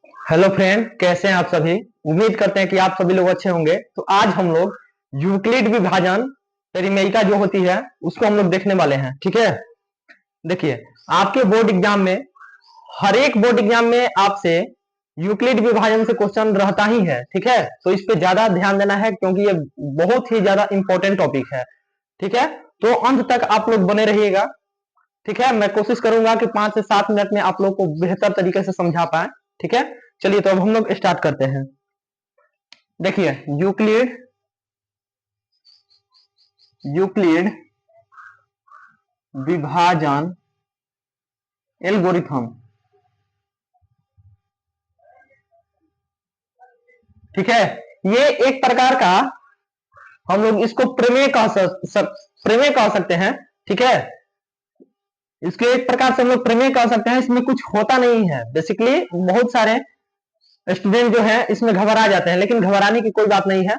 Hello friend, कैसे हैं आप सभी। उम्मीद करते हैं कि आप सभी लोग अच्छे होंगे। तो आज हम लोग यूक्लिड विभाजन परिमेयिका जो होती है उसको हम लोग देखने वाले हैं। ठीक है, देखिए, आपके बोर्ड एग्जाम में, हर एक बोर्ड एग्जाम में आपसे यूक्लिड विभाजन से क्वेश्चन रहता ही है। ठीक है, तो इस पे ज्यादा ध्यान देना है क्योंकि ये बहुत ही ज्यादा इंपॉर्टेंट टॉपिक है। ठीक है, तो अंत तक आप लोग बने रहिएगा। ठीक है, मैं कोशिश करूंगा कि 5 से 7 मिनट में आप लोग को बेहतर तरीके से समझा पाए। ठीक है, चलिए तो अब हम लोग स्टार्ट करते हैं। देखिए, यूक्लिड यूक्लिड विभाजन एल्गोरिथम। ठीक है, ये एक प्रकार का, हम लोग इसको प्रमेय कह सकते हैं। ठीक है, इसको एक प्रकार से हम लोग प्रमेय कह सकते हैं। इसमें कुछ होता नहीं है। बेसिकली बहुत सारे स्टूडेंट जो है इसमें घबरा जाते हैं, लेकिन घबराने की कोई बात नहीं है।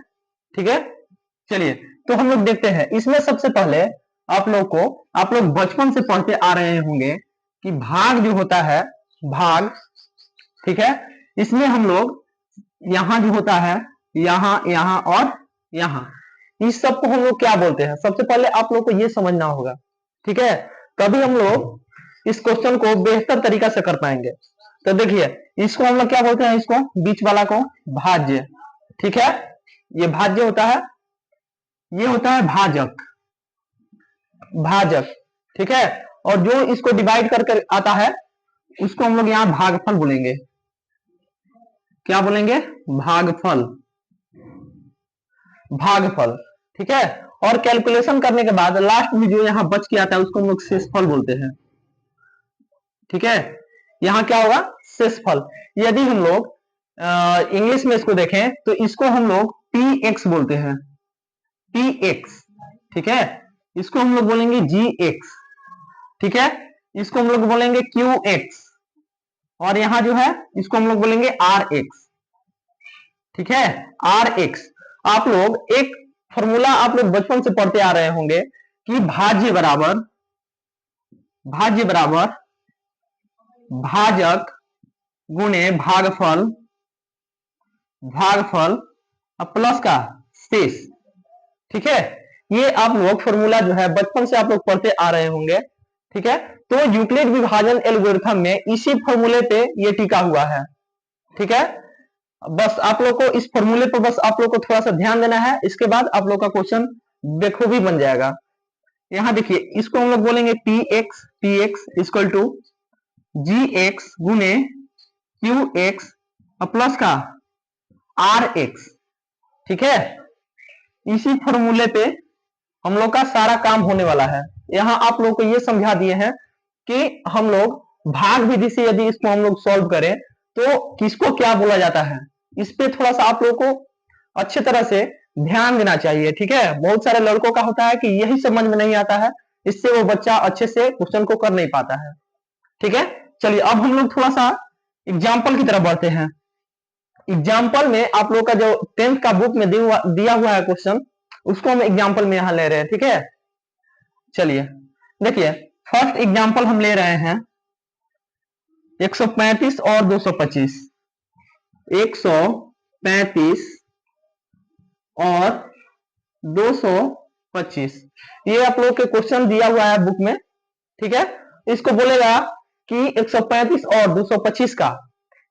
ठीक है, चलिए तो हम लोग देखते हैं। इसमें सबसे पहले आप लोग बचपन से पढ़ते आ रहे होंगे कि भाग जो होता है, भाग। ठीक है, इसमें हम लोग यहां जो होता है, यहां, यहां और यहां, इस सब को हम लोग क्या बोलते हैं, सबसे पहले आप लोग को यह समझना होगा। ठीक है, तभी हम लोग इस क्वेश्चन को बेहतर तरीका से कर पाएंगे। तो देखिए, इसको हम लोग क्या बोलते हैं, इसको बीच वाला को भाज्य। ठीक है, ये भाज्य होता है, ये होता है भाजक। भाजक, ठीक है, और जो इसको डिवाइड करके आता है उसको हम लोग यहां भागफल बोलेंगे। क्या बोलेंगे? भागफल। भागफल, ठीक है। और कैलकुलेशन करने के बाद लास्ट में जो यहां बच के आता है उसको हम लोग शेषफल बोलते हैं। ठीक है, यहां क्या होगा? शेषफल। यदि हम लोग इंग्लिश में इसको देखें तो इसको हम लोग पी एक्स बोलते हैं। पी एक्स, ठीक है, इसको हम लोग बोलेंगे जी एक्स। ठीक है, इसको हम लोग बोलेंगे क्यू एक्स, और यहां जो है इसको हम लोग बोलेंगे आर एक्स। ठीक है, आर एक्स। आप लोग एक फॉर्मूला आप लोग बचपन से पढ़ते आ रहे होंगे कि भाज्य बराबर भाजक गुणे भागफल, भागफल प्लस का शेष। ठीक है, ये आप लोग फॉर्मूला जो है बचपन से आप लोग पढ़ते आ रहे होंगे। ठीक है, तो यूक्लिड विभाजन एल्गोरिथम में इसी फॉर्मूले पे ये टिका हुआ है। ठीक है, बस आप लोग को इस फॉर्मूले पर बस आप लोग को थोड़ा सा ध्यान देना है, इसके बाद आप लोग का क्वेश्चन बेखूबी बन जाएगा। यहां देखिए, इसको हम लोग बोलेंगे P X equal to G X गुने क्यू एक्स प्लस का आर एक्स। ठीक है, इसी फॉर्मूले पे हम लोग का सारा काम होने वाला है। यहां आप लोग को ये समझा दिए हैं कि हम लोग भाग विधि से यदि इसको हम लोग सॉल्व करें तो किसको क्या बोला जाता है, इस पे थोड़ा सा आप लोग को अच्छी तरह से ध्यान देना चाहिए। ठीक है, बहुत सारे लड़कों का होता है कि यही समझ में नहीं आता है, इससे वो बच्चा अच्छे से क्वेश्चन को कर नहीं पाता है। ठीक है, चलिए अब हम लोग थोड़ा सा एग्जाम्पल की तरफ बढ़ते हैं। एग्जाम्पल में आप लोग का जो 10th का बुक में दिया हुआ है क्वेश्चन, उसको हम एग्जाम्पल में यहां ले रहे हैं। ठीक है, चलिए देखिए, फर्स्ट एग्जाम्पल हम ले रहे हैं 135 और 225। 135 और 225, ये आप लोग के क्वेश्चन दिया हुआ है बुक में। ठीक है, इसको बोलेगा कि 135 और 225 का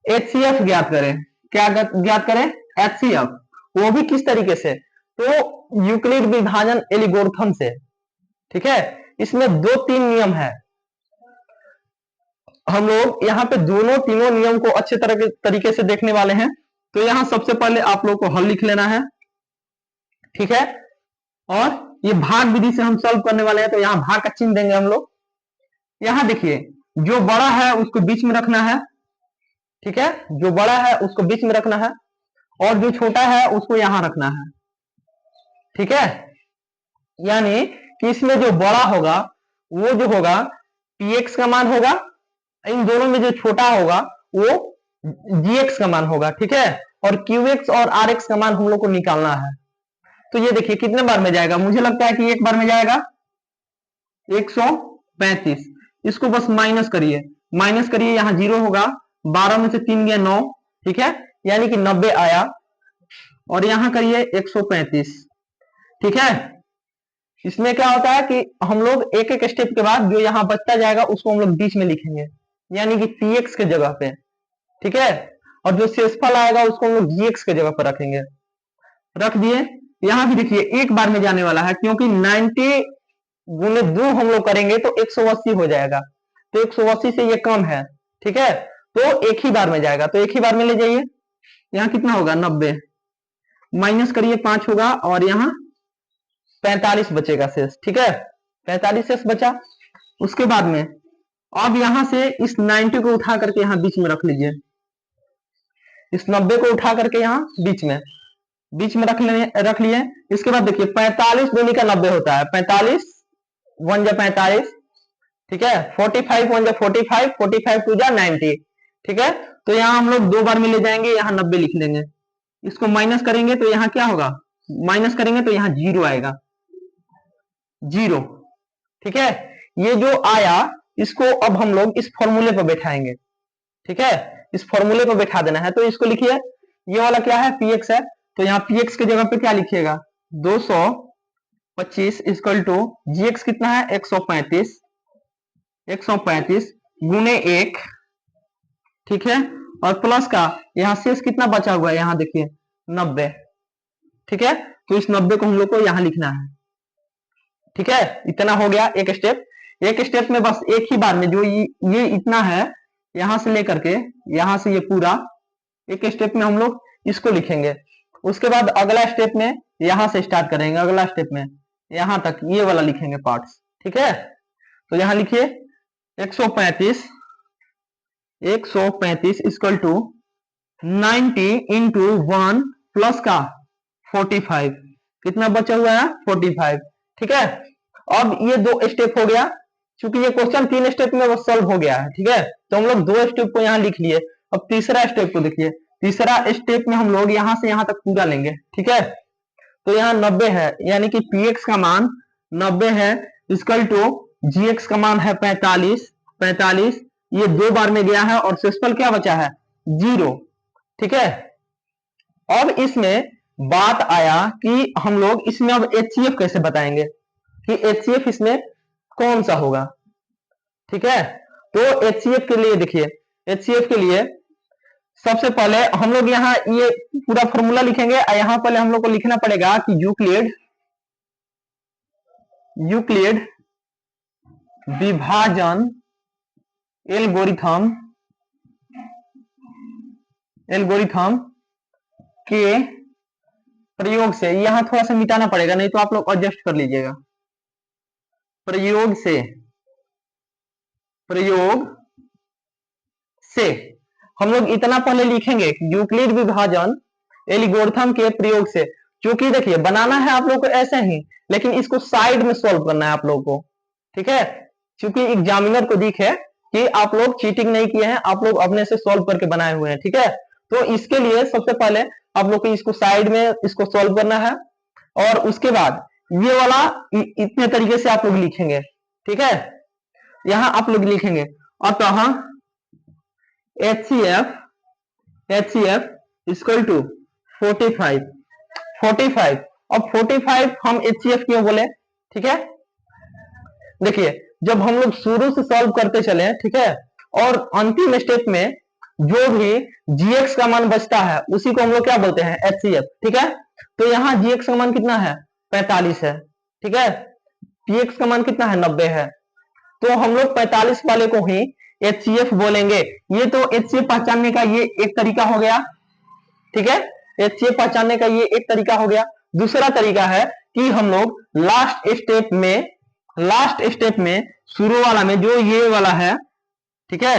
एचसीएफ ज्ञात करें। क्या ज्ञात करें? एचसीएफ। वो भी किस तरीके से? तो यूक्लिड विभाजन एल्गोरिथम से। ठीक है, इसमें 2-3 नियम है। हम लोग यहाँ पे दोनों तीनों नियम को अच्छे तरीके से देखने वाले हैं। तो यहां सबसे पहले आप लोग को हल लिख लेना है। ठीक है, और ये भाग विधि से हम सॉल्व करने वाले हैं, तो यहां भाग का चिन्ह देंगे हम लोग। यहां देखिए, जो बड़ा है उसको बीच में रखना है। ठीक है, जो बड़ा है उसको बीच में रखना है, और जो छोटा है उसको यहां रखना है। ठीक है, यानी कि इसमें जो बड़ा होगा वो जो होगा px का मान होगा, इन दोनों में जो छोटा होगा वो gx का मान होगा। ठीक है, और qx और rx का मान हम लोग को निकालना है। तो ये देखिए कितने बार में जाएगा, मुझे लगता है कि एक बार में जाएगा 135। इसको बस माइनस करिए, यहां 0 होगा, 12 में से 3 गया 9, ठीक है, यानी कि 90 आया, और यहां करिए 135। ठीक है, इसमें क्या होता है कि हम लोग एक एक स्टेप के बाद जो यहाँ बचता जाएगा उसको हम लोग बीच में लिखेंगे, यानी कि px के जगह पे। ठीक है, और जो शेषफल आएगा उसको हम लोग gx के जगह पर रखेंगे। रख दिए। यहां भी देखिए एक बार में जाने वाला है, क्योंकि 90 गुने 2 हम लोग करेंगे तो 180 हो जाएगा, तो 180 से ये कम है। ठीक है, तो एक ही बार में जाएगा, तो एक ही बार में ले जाइए। यहाँ कितना होगा 90, माइनस करिए 5 होगा, और यहाँ 45 बचेगा शेष। ठीक है, 45 शेष बचा। उसके बाद में अब यहां से इस 90 को उठा करके यहाँ बीच में रख लीजिए, इस 90 को उठा करके यहाँ बीच में रख लिए। इसके बाद देखिए 45 दूनी का 90 होता है, 45 1 जा 45। ठीक है, 45 1 जा 45, 45 2 जा 90। ठीक है, तो यहाँ हम लोग 2 बार में ले जाएंगे, यहाँ 90 लिख लेंगे। इसको माइनस करेंगे तो यहाँ क्या होगा, माइनस करेंगे तो यहाँ 0 आएगा, 0। ठीक है, ये जो आया इसको अब हम लोग इस फॉर्मूले पर बैठाएंगे। ठीक है, इस फॉर्मूले पर बैठा देना है, तो इसको लिखिए। ये वाला क्या है, px है, तो यहाँ px के जगह पे क्या लिखिएगा, 225 इक्वल टू gx कितना है 135, 135 गुने 1। ठीक है, और प्लस का यहाँ शेष कितना बचा हुआ है, यहाँ देखिए 90। ठीक है, तो इस 90 को हम लोग को यहाँ लिखना है। ठीक है, इतना हो गया एक स्टेप। एक स्टेप में बस एक ही बार में जो ये इतना है, यहां से लेकर के यहां से ये पूरा एक स्टेप में हम लोग इसको लिखेंगे। उसके बाद अगला स्टेप में यहां से स्टार्ट करेंगे, अगला स्टेप में यहां तक ये वाला लिखेंगे पार्ट्स। ठीक है, तो यहां लिखिए 135 इक्वल टू 90 इंटू 1 प्लस का 45, कितना बचा हुआ है 45। ठीक है, अब ये 2 स्टेप हो गया, क्योंकि ये क्वेश्चन 3 स्टेप में सॉल्व हो गया है। ठीक है, तो हम लोग 2 स्टेप को यहाँ लिख लिए। अब तीसरा स्टेप को देखिए, तीसरा स्टेप में हम लोग यहां से यहां तक पूरा लेंगे। ठीक है, तो यहाँ 90 है, यानी कि px का मान 90 है, इक्वल टू gx का मान है 45। ये 2 बार में गया है, और शेषफल क्या बचा है 0। ठीक है, अब इसमें बात आया कि हम लोग इसमें अब HCF कैसे बताएंगे कि HCF इसमें कौन सा होगा। ठीक है, तो HCF के लिए देखिए, HCF के लिए सबसे पहले हम लोग यहाँ ये पूरा फॉर्मूला लिखेंगे। यहाँ पहले हम लोग को लिखना पड़ेगा कि यूक्लिड विभाजन एल्गोरिथम के प्रयोग से, यहां थोड़ा सा मिटाना पड़ेगा, नहीं तो आप लोग एडजस्ट कर लीजिएगा। प्रयोग से हम लोग इतना पहले लिखेंगे, यूक्लिड विभाजन एल्गोरिथम के प्रयोग से। क्योंकि देखिए बनाना है आप लोग को ऐसे ही, लेकिन इसको साइड में सॉल्व करना है आप लोग को। ठीक है, क्योंकि एग्जामिनर को दिखे कि आप लोग चीटिंग नहीं किए हैं, आप लोग अपने से सॉल्व करके बनाए हुए हैं। ठीक है, तो इसके लिए सबसे पहले आप लोग को इसको साइड में इसको सॉल्व करना है, और उसके बाद ये वाला इतने तरीके से आप लोग लिखेंगे। ठीक है, यहां आप लोग लिखेंगे अतः HCF इक्वल टू 45। अब 45 हम HCF क्यों बोले। ठीक है, देखिए जब हम लोग शुरू से सॉल्व करते चले, ठीक है, और अंतिम स्टेप में जो भी gx का मान बचता है उसी को हम लोग क्या बोलते हैं HCF। ठीक है, तो यहाँ gx का मान कितना है 45 है। ठीक है, px का मान कितना है 90 है, तो हम लोग 45 वाले को ही HCF बोलेंगे। ये तो HCF पहचानने का ये एक तरीका हो गया। ठीक है, HCF पहचानने का ये एक तरीका हो गया। दूसरा तरीका है कि हम लोग लास्ट स्टेप में शुरू वाला में जो ये वाला है, ठीक है,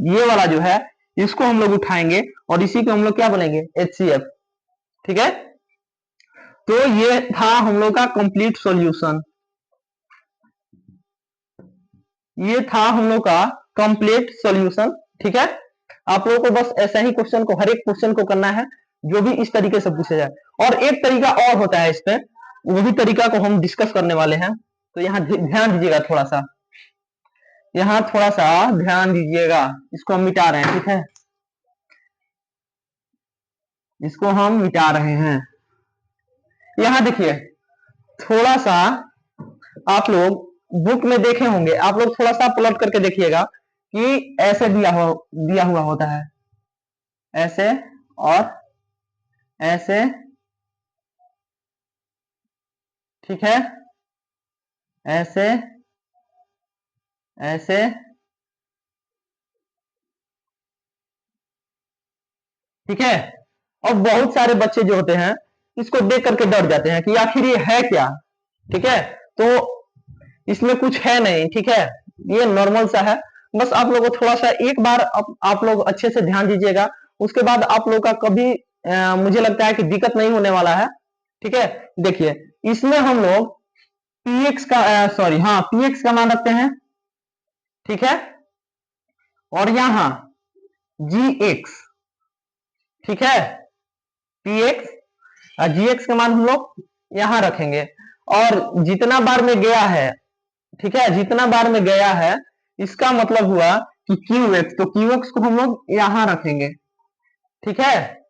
ये वाला जो है इसको हम लोग उठाएंगे, और इसी को हम लोग क्या बोलेंगे HCF। ठीक है, तो ये था हम लोग का कंप्लीट सॉल्यूशन, ये था हम लोग का कंप्लीट सॉल्यूशन। ठीक है, आप लोगों को बस ऐसा ही क्वेश्चन को, हर एक क्वेश्चन को करना है जो भी इस तरीके से पूछा जाए। और एक तरीका और होता है इस पे, वो भी तरीका को हम डिस्कस करने वाले हैं, तो यहाँ ध्यान दीजिएगा, थोड़ा सा यहाँ थोड़ा सा ध्यान दीजिएगा, इसको हम मिटा रहे हैं। ठीक है, इसको हम मिटा रहे हैं। यहां देखिए, थोड़ा सा आप लोग बुक में देखे होंगे, आप लोग थोड़ा सा प्लॉट करके देखिएगा कि ऐसे दिया हुआ होता है, ऐसे और ऐसे, ठीक है, ऐसे ऐसे, ठीक है। और बहुत सारे बच्चे जो होते हैं इसको देख करके डर जाते हैं कि आखिर ये है क्या, ठीक है। तो इसमें कुछ है नहीं, ठीक है, ये नॉर्मल सा है। बस आप लोगों को थोड़ा सा एक बार आप लोग अच्छे से ध्यान दीजिएगा, उसके बाद आप लोग का कभी मुझे लगता है कि दिक्कत नहीं होने वाला है, ठीक है। देखिए, इसमें हम लोग px का सॉरी हाँ px का मान रखते हैं, ठीक है, और यहां gx, ठीक है, px और gx का मान हम लोग यहां रखेंगे। और जितना बार में गया है, ठीक है, जितना बार में गया है, इसका मतलब हुआ कि qx, तो qx को हम लोग यहां रखेंगे, ठीक है,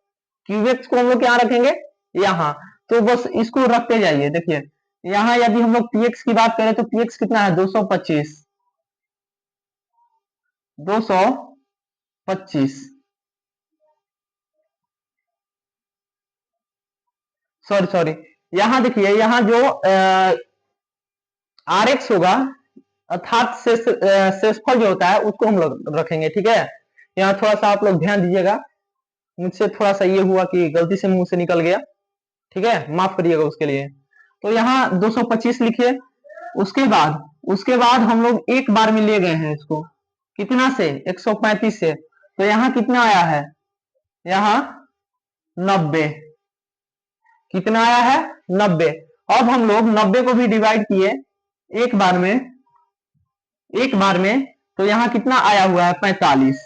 qx को हम लोग यहां रखेंगे यहां। तो बस इसको रखते जाइए। देखिए, यहां यदि हम लोग px की बात करें तो px कितना है, 225, 225, सॉरी सॉरी, यहां देखिए, यहां जो rx होगा, अर्थात शेषफल जो होता है उसको हम लोग रखेंगे, ठीक है। यहाँ थोड़ा सा आप लोग ध्यान दीजिएगा, मुझसे थोड़ा सा ये हुआ कि गलती से मुंह से निकल गया, ठीक है, माफ करिएगा उसके लिए। तो यहाँ 225 लिखिए। उसके बाद हम लोग एक बार में ले गए हैं इसको, कितना से, 135 से, तो यहाँ कितना आया है, यहाँ 90, कितना आया है, 90। अब हम लोग 90 को भी डिवाइड किए एक बार में, तो यहाँ कितना आया हुआ है, 45,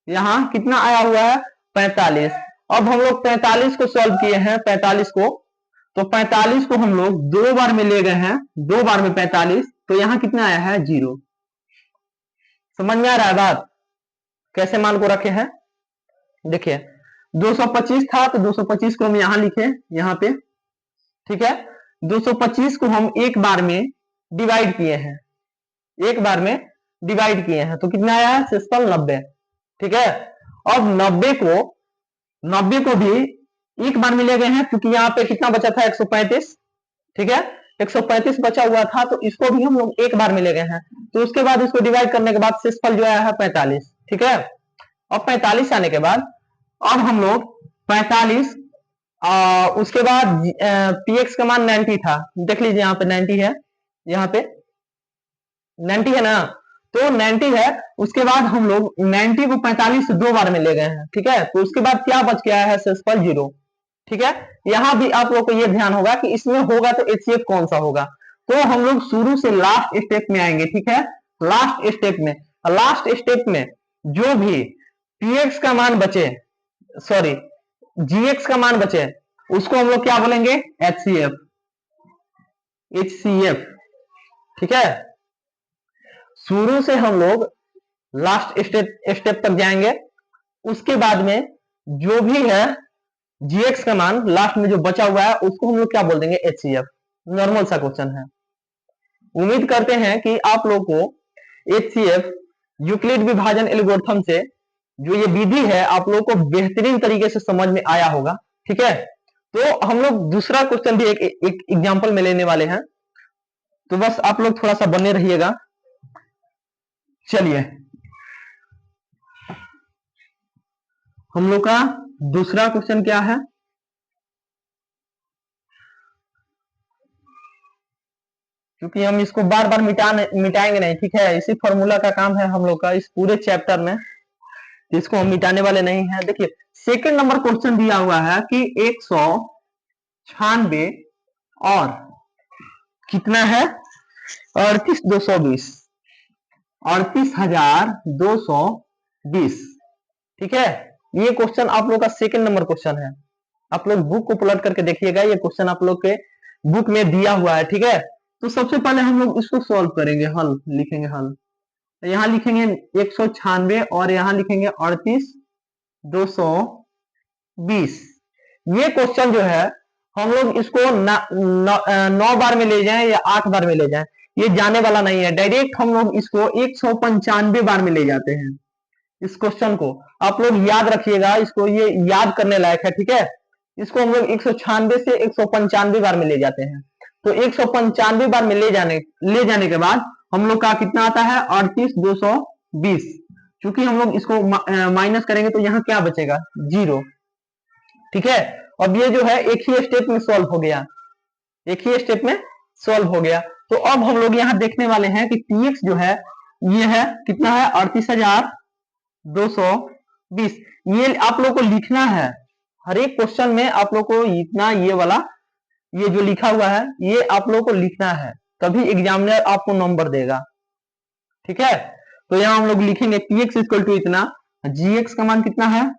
यहाँ कितना आया हुआ है, 45। अब हम लोग 45 को सॉल्व किए हैं, 45 को, तो 45 को हम लोग दो बार में ले गए हैं, दो बार में 45, तो यहाँ कितना आया है, 0। समझ में आ रहा है बात, कैसे मान को रखे हैं। देखिए, 225 था तो 225 को हम यहां लिखे, यहाँ पे, ठीक है। 225 को हम एक बार में डिवाइड किए हैं, एक बार में डिवाइड किए हैं, तो कितना आया है, शेषफल 90, ठीक है। अब 90 को भी एक बार में ले गए हैं, क्योंकि यहाँ पे कितना बचा था, 135, ठीक है, 135 बचा हुआ था, तो इसको भी हम लोग एक बार में ले गए हैं। तो उसके बाद इसको डिवाइड करने के बाद शेषफल जो आया है 45, ठीक है। अब 45 आने के बाद अब हम लोग 45, उसके बाद px का मान 90 था, देख लीजिए यहाँ पे 90 है, यहाँ पे 90 है ना, तो 90 है। उसके बाद हम लोग 90 को 45 से दो बार में ले गए हैं, ठीक है, तो उसके बाद क्या बच गया है, शेषफल 0, ठीक है। यहां भी आप लोग को यह ध्यान होगा कि इसमें होगा तो HCF कौन सा होगा, तो हम लोग शुरू से लास्ट स्टेप में आएंगे, ठीक है। लास्ट स्टेप में जो भी px का मान बचे, सॉरी gx का मान बचे, उसको हम लोग क्या बोलेंगे, HCF, ठीक है। शुरू से हम लोग लास्ट स्टेप तक जाएंगे, उसके बाद में जो भी है gx का मान लास्ट में जो बचा हुआ है उसको हम लोग क्या बोल देंगे, HCF। नॉर्मल सा क्वेश्चन है। उम्मीद करते हैं कि आप लोग को HCF यूक्लिड विभाजन एल्गोरिथम से जो ये विधि है आप लोग को बेहतरीन तरीके से समझ में आया होगा, ठीक है। तो हम लोग दूसरा क्वेश्चन भी एक एग्जांपल में लेने वाले हैं, तो बस आप लोग थोड़ा सा बने रहिएगा। चलिए, हम लोग का दूसरा क्वेश्चन क्या है, क्योंकि हम इसको बार बार मिटाएंगे नहीं, ठीक है, इसी फॉर्मूला का काम है हम लोग का इस पूरे चैप्टर में, जिसको हम मिटाने वाले नहीं है। देखिए, सेकंड नंबर क्वेश्चन दिया हुआ है कि 196 और कितना है, 38,220, 38,220, ठीक है। ये क्वेश्चन आप लोग का सेकंड नंबर क्वेश्चन है। आप लोग बुक को पलट करके देखिएगा, ये क्वेश्चन आप लोग के बुक में दिया हुआ है, ठीक है। तो सबसे पहले हम लोग इसको सॉल्व करेंगे, हल लिखेंगे, हल यहाँ लिखेंगे 196 और यहाँ लिखेंगे 38,220, 20। ये क्वेश्चन जो है हम लोग इसको 9 बार में ले जाएं या 8 बार में ले जाएं, ये जाने वाला नहीं है। डायरेक्ट हम लोग इसको 195 बार में ले जाते हैं। इस क्वेश्चन को आप लोग याद रखिएगा, इसको ये याद करने लायक है, ठीक है। इसको हम लोग 196 से 195 बार में ले जाते हैं। तो 195 बार में ले जाने के बाद हम लोग का कितना आता है 38,220। क्योंकि हम लोग इसको माइनस करेंगे तो यहाँ क्या बचेगा 0, ठीक है। अब ये जो है एक ही स्टेप में सॉल्व हो गया, एक ही स्टेप में सॉल्व हो गया। तो अब हम लोग यहाँ देखने वाले हैं कि px जो है ये है कितना है 38,220। ये आप लोग को लिखना है, हर एक क्वेश्चन में आप लोग को इतना ये वाला ये जो लिखा हुआ है ये आप लोग को लिखना है, तभी एग्जामिनर आपको नंबर देगा, ठीक है। तो यहाँ हम लोग लिखेंगे px इक्वल टू इतना, gx का मान कितना है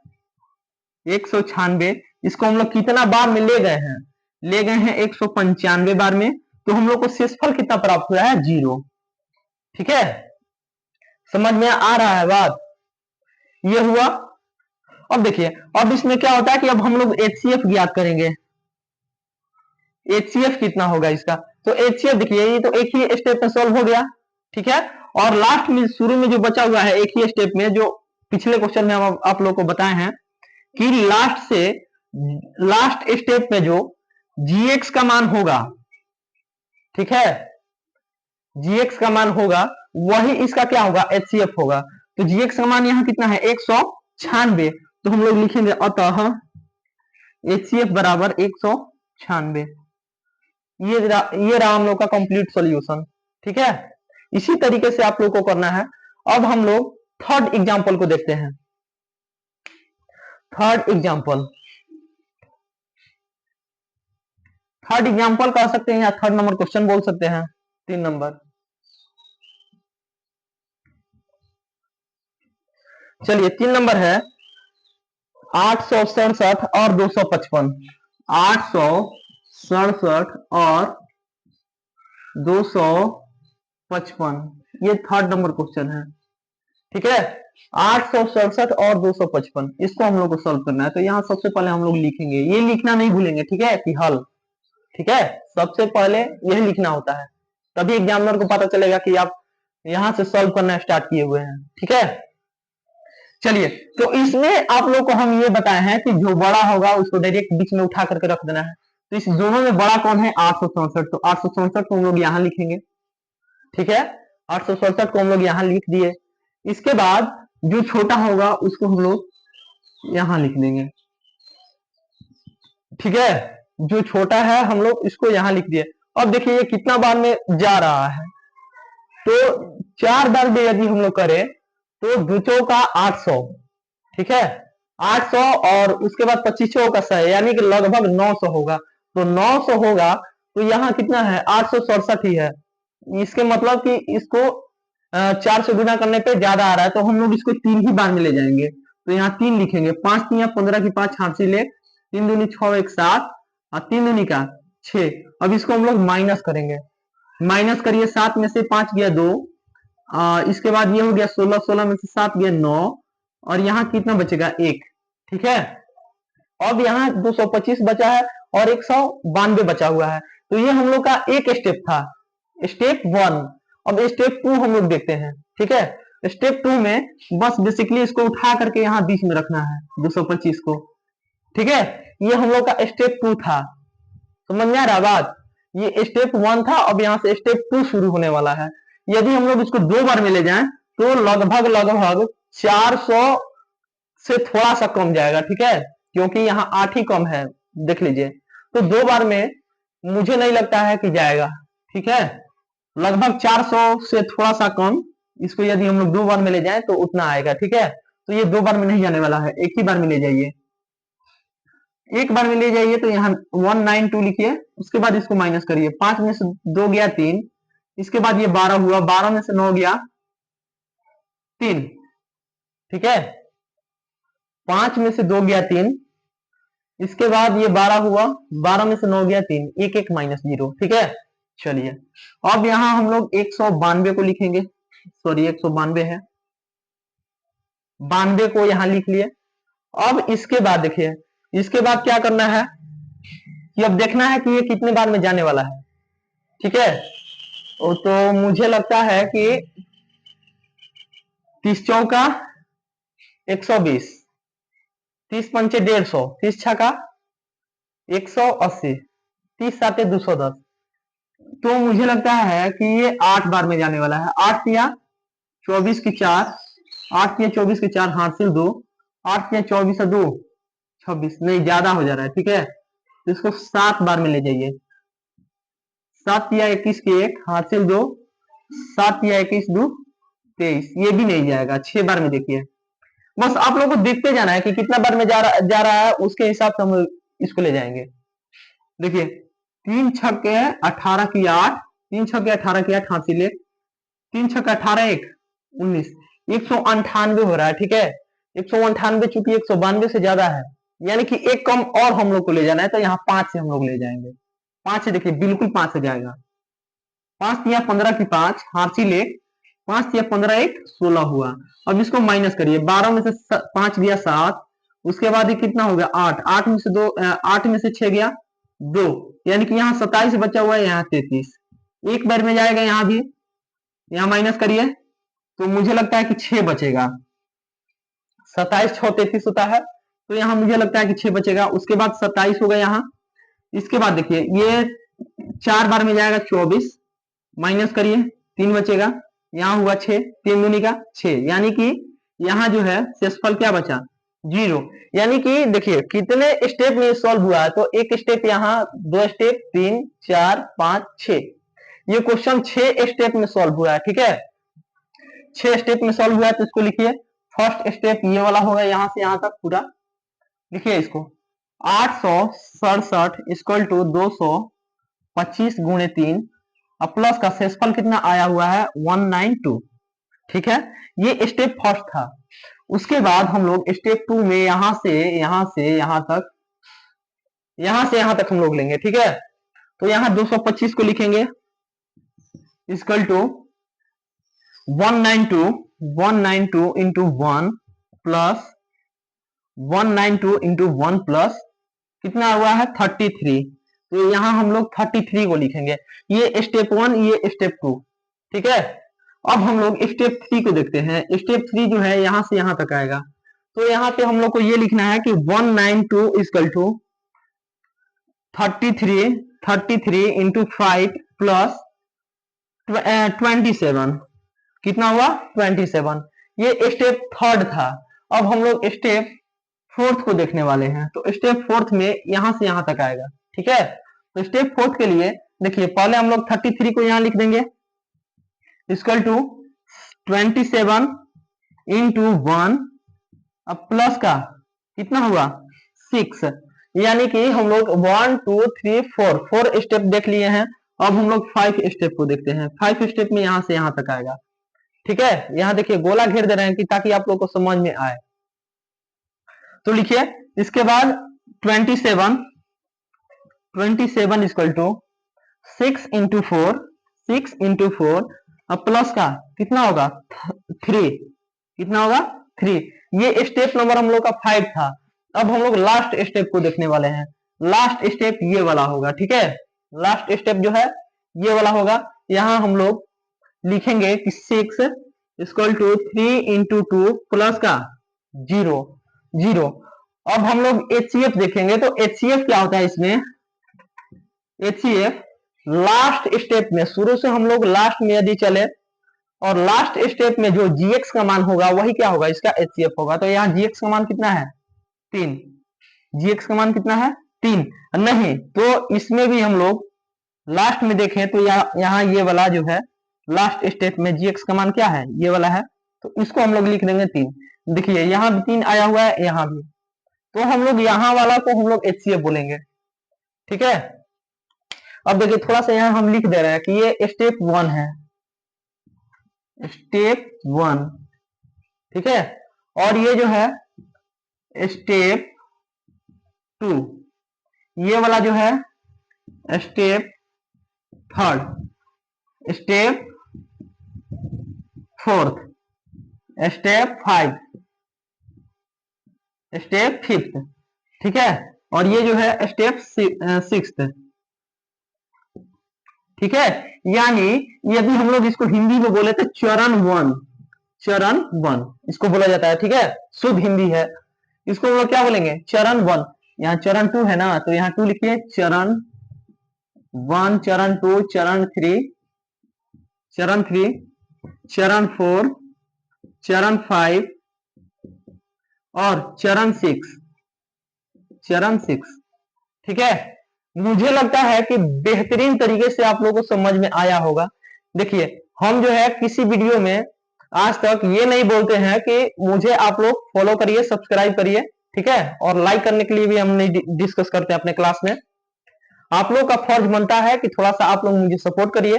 196। इसको हम लोग कितना बार में ले गए हैं, ले गए हैं 195 बार में। तो हम लोग को शेषफल कितना प्राप्त हुआ है 0, ठीक है। समझ में आ रहा है बात, ये हुआ। अब देखिए अब इसमें क्या होता है कि अब हम लोग HCF ज्ञात करेंगे। HCF कितना होगा इसका, तो HCF देखिए ये तो एक ही स्टेप में सॉल्व हो गया, ठीक है। और लास्ट में शुरू में जो बचा हुआ है एक ही स्टेप में, जो पिछले क्वेश्चन में हम आप लोग को बताए हैं कि लास्ट स्टेप में जो gx का मान होगा, ठीक है, gx का मान होगा वही इसका क्या होगा HCF होगा। तो gx का मान यहाँ कितना है 196। तो हम लोग लिखेंगे अतः HCF बराबर 196। ये रहा हम लोग का कंप्लीट सॉल्यूशन, ठीक है। इसी तरीके से आप लोग को करना है। अब हम लोग थर्ड एग्जांपल को देखते हैं। थर्ड एग्जांपल कह सकते हैं या थर्ड नंबर क्वेश्चन बोल सकते हैं, 3 नंबर। चलिए 3 नंबर है 867 और 255। 867 और 255 ये थर्ड नंबर क्वेश्चन है, ठीक है। 867 और 255 इसको हम लोग को सॉल्व करना है। तो यहाँ सबसे पहले हम लोग लिखेंगे, ये लिखना नहीं भूलेंगे, ठीक है, कि हल, ठीक है। सबसे पहले यही लिखना होता है, तभी एग्जामिनर को पता चलेगा कि आप यहां से सॉल्व करना स्टार्ट किए हुए हैं, ठीक है। चलिए तो इसमें आप लोग को हम ये बताए हैं कि जो बड़ा होगा उसको डायरेक्ट बीच में उठा करके रख देना है। तो इस दोनों में बड़ा कौन है 864। तो 864 को हम लोग यहां लिखेंगे, ठीक है। 867 को हम लोग यहां लिख दिए। इसके बाद जो छोटा होगा उसको हम लोग यहां लिख देंगे, ठीक है। जो छोटा है हम लोग इसको यहां लिख दिए। अब देखिए ये कितना बार में जा रहा है, तो 4 बार में यदि हम लोग करें तो 2 चौका 800, ठीक है, 800 और उसके बाद 25 चौका 100, यानी कि लगभग 900 होगा। तो 900 होगा तो यहाँ कितना है 867 ही है। इसके मतलब कि इसको 4 से गुना करने पे ज्यादा आ रहा है, तो हम लोग इसको 3 ही बार में ले जाएंगे। तो यहाँ 3 लिखेंगे, 5 3 15 की 5 हाथ से ले, 3 दूनी 6 1 7 और 3 दूनी का 6। अब इसको हम लोग माइनस करेंगे, माइनस करिए, 7 में से 5 गया 2, इसके बाद ये हो गया 16, 16 में से 7 गया 9, और यहाँ कितना बचेगा 1, ठीक है। अब यहाँ 225 बचा है और 192 बचा हुआ है। तो ये हम लोग का एक स्टेप था, स्टेप 1। अब स्टेप 2 हम लोग देखते हैं, ठीक है। स्टेप 2 में बस बेसिकली इसको उठा करके यहाँ बीच में रखना है 225 को, ठीक है। ये हम लोग का स्टेप 2 था, समझ में आ रहा बात। ये स्टेप 1 था, अब यहाँ से स्टेप 2 शुरू होने वाला है। यदि हम लोग इसको 2 बार में ले जाएं तो लगभग 400 से थोड़ा सा कम जाएगा, ठीक है, क्योंकि यहाँ 8 ही कम है, देख लीजिए। तो 2 बार में मुझे नहीं लगता है कि जाएगा, ठीक है। लगभग 400 से थोड़ा सा कम, इसको यदि हम लोग 2 बार में ले जाएं तो उतना आएगा, ठीक है। तो ये 2 बार में नहीं जाने वाला है, एक ही बार में ले जाइए, एक बार में ले जाइए। तो यहाँ 192 लिखिए, उसके बाद इसको माइनस करिए, 5 में से 2 गया 3, इसके बाद ये 12 हुआ, 12 में से 9 गया 3, ठीक है। 5 में से 2 गया 3, इसके बाद ये 12 हुआ, 12 में से 9 गया 3, 1 1 माइनस 0, ठीक है। चलिए अब यहाँ हम लोग 192 को लिखेंगे, सॉरी 192 है, 92 को यहाँ लिख लिए। अब इसके बाद देखिए इसके बाद क्या करना है कि अब देखना है कि ये कितने बार में जाने वाला है। ठीक है, तो मुझे लगता है कि 30 चौका 120, 30 पंचे 150, 30 छका 180, 30 साते 210। तो मुझे लगता है कि ये 8 बार में जाने वाला है। 8 या 24 की 4, 8 या 24 की 4 हासिल 2, 8 या 24 2 26, नहीं ज्यादा हो जा रहा है। ठीक है, तो इसको 7 बार में ले जाइए। 7 या 21 की 1 हासिल 2, 7 या 21 2 23, ये भी नहीं जाएगा। 6 बार में देखिए, बस आप लोगों को देखते जाना है कि कितना बार में जा रहा है, उसके हिसाब से हम इसको ले जाएंगे। देखिए 3 छक्के 18 की 8, 3 छक्के 18 की 8 हासिल 1, 3 छक्के 18 1 19, 198 हो रहा है। ठीक है, 198 चूंकि 192 से ज्यादा है, यानी कि एक कम और हम लोग को ले जाना है, तो यहाँ 5 से हम लोग ले जाएंगे। 5 से देखिए बिल्कुल 5 से जाएगा। 5 या 15 की 5 हासिल 1, 5 या 15 1 16 हुआ। अब इसको माइनस करिए, 12 में से 5 गया 7, उसके बाद ये कितना हो गया 8, 8 में से 2, 8 में से 6 गया 2, यानी कि यहाँ 27 बचा हुआ है, यहाँ 33। एक बार में जाएगा, यहाँ भी यहाँ माइनस करिए, तो मुझे लगता है कि 6 बचेगा। 27 6 33 होता है, तो यहाँ मुझे लगता है कि 6 बचेगा। उसके बाद 27 होगा यहाँ। इसके बाद देखिए ये 4 बार में जाएगा 24, माइनस करिए 3 बचेगा, यहाँ हुआ 6, 3 दूनी का 6, यानी कि यहाँ जो है शेषफल क्या बचा 0। यानी कि देखिए कितने स्टेप में सॉल्व हुआ है, तो एक स्टेप यहाँ, 2 स्टेप, 3 4 5 6, ये क्वेश्चन 6 स्टेप में सॉल्व हुआ है। ठीक है, 6 स्टेप में सॉल्व हुआ है, तो इसको लिखिए। फर्स्ट स्टेप ये वाला होगा, यहाँ से यहाँ तक पूरा लिखिए इसको। 867 इक्वल टू 225 गुणे 3, अब प्लस का शेषफल कितना आया हुआ है 192। ठीक है, ये स्टेप फर्स्ट था। उसके बाद हम लोग स्टेप 2 में यहां से यहां तक, यहां से यहां तक हम लोग लेंगे। ठीक है, तो यहाँ 225 को लिखेंगे equal to 192 into 1 plus 192 into 1 plus कितना हुआ है 33, तो यहाँ हम लोग 33 को लिखेंगे। ये स्टेप 1, ये स्टेप 2। ठीक है, अब हम लोग स्टेप 3 को देखते हैं। स्टेप 3 जो है यहाँ से यहाँ तक आएगा, तो यहाँ पे हम लोग को ये लिखना है कि 192 इक्वल टू 33 इंटू 5 प्लस 27, कितना हुआ 27। ये स्टेप थर्ड था। अब हम लोग स्टेप फोर्थ को देखने वाले हैं, तो स्टेप फोर्थ में यहां से यहां तक आएगा। ठीक है, तो स्टेप फोर्थ के लिए देखिए पहले हम लोग 33 को यहां लिख देंगे इक्वल टू 27 इंटू 1, अब प्लस का कितना हुआ 6, यानी कि हम लोग 1 2 3 4 स्टेप देख लिए हैं। अब हम लोग 5 स्टेप को देखते हैं। 5 स्टेप में यहां से यहां तक आएगा। ठीक है, यहां देखिए गोला घेर दे रहे हैं कि ताकि आप लोग को समझ में आए। तो लिखिए इसके बाद 27 इक्वल टू 6 इंटू 4, अब प्लस का कितना होगा 3, कितना होगा 3। ये स्टेप नंबर हम लोग का 5 था। अब हम लोग लास्ट स्टेप को देखने वाले हैं। लास्ट स्टेप ये वाला होगा। ठीक है, लास्ट स्टेप जो है ये वाला होगा। यहाँ हम लोग लिखेंगे कि 6 इक्वल टू 3 इंटू 2 प्लस का 0 0। अब हम लोग HCF देखेंगे, तो HCF क्या होता है इसमें, HCF लास्ट स्टेप में, शुरू से हम लोग लास्ट में यदि चले और लास्ट स्टेप में जो GX का मान होगा वही क्या होगा, इसका HCF होगा। तो यहाँ GX का मान कितना है 3, GX का मान कितना है 3, नहीं तो इसमें भी हम लोग लास्ट में देखें तो यहाँ ये वाला जो है लास्ट स्टेप में GX का मान क्या है, ये वाला है, तो इसको हम लोग लिख देंगे 3। देखिए यहाँ भी 3 आया हुआ है, यहाँ भी, तो हम लोग यहाँ वाला को हम लोग HCF बोलेंगे। ठीक है, अब देखिए थोड़ा सा यहाँ हम लिख दे रहे हैं कि ये स्टेप 1 है, स्टेप 1। ठीक है, और ये जो है स्टेप 2, ये वाला जो है स्टेप 3, स्टेप 4, स्टेप 5, स्टेप 5। ठीक है। और ये जो है स्टेप 6th, ठीक है। यानी यदि हम लोग इसको हिंदी में बोले तो चरण 1, चरण 1 इसको बोला जाता है, ठीक है। शुद्ध हिंदी है। इसको हम लोग क्या बोलेंगे, चरण 1। यहाँ चरण 2 है ना, तो यहाँ 2 लिखिए, चरण 1, चरण 2, चरण 3, चरण 3, चरण 4, चरण 5 और चरण 6, चरण 6, ठीक है। मुझे लगता है कि बेहतरीन तरीके से आप लोगों को समझ में आया होगा। देखिए, हम जो है किसी वीडियो में आज तक ये नहीं बोलते हैं कि मुझे आप लोग फॉलो करिए, सब्सक्राइब करिए, ठीक है। और लाइक करने के लिए भी हम नहीं डिस्कस करते अपने क्लास में। आप लोग का फर्ज बनता है कि थोड़ा सा आप लोग मुझे सपोर्ट करिए,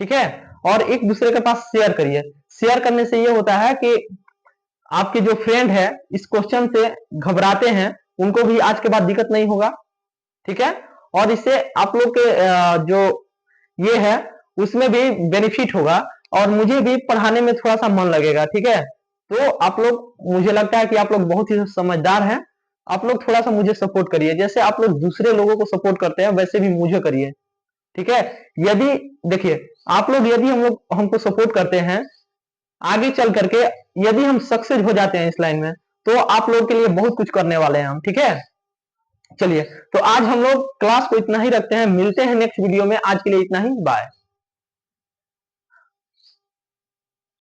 ठीक है। और एक दूसरे के पास शेयर करिए। शेयर करने से ये होता है कि आपके जो फ्रेंड है इस क्वेश्चन से घबराते हैं, उनको भी आज के बाद दिक्कत नहीं होगा, ठीक है। और इससे आप लोग के जो ये है उसमें भी बेनिफिट होगा और मुझे भी पढ़ाने में थोड़ा सा मन लगेगा, ठीक है। तो आप लोग, मुझे लगता है कि आप लोग बहुत ही समझदार हैं। आप लोग थोड़ा सा मुझे सपोर्ट करिए, जैसे आप लोग दूसरे लोगों को सपोर्ट करते हैं वैसे भी मुझे करिए, ठीक है। यदि देखिए, आप लोग यदि हम लोग हमको सपोर्ट करते हैं, आगे चल करके यदि हम सक्सेस हो जाते हैं इस लाइन में, तो आप लोग के लिए बहुत कुछ करने वाले हैं हम, ठीक है। चलिए, तो आज हम लोग क्लास को इतना ही रखते हैं, मिलते हैं नेक्स्ट वीडियो में। आज के लिए इतना ही, बाय।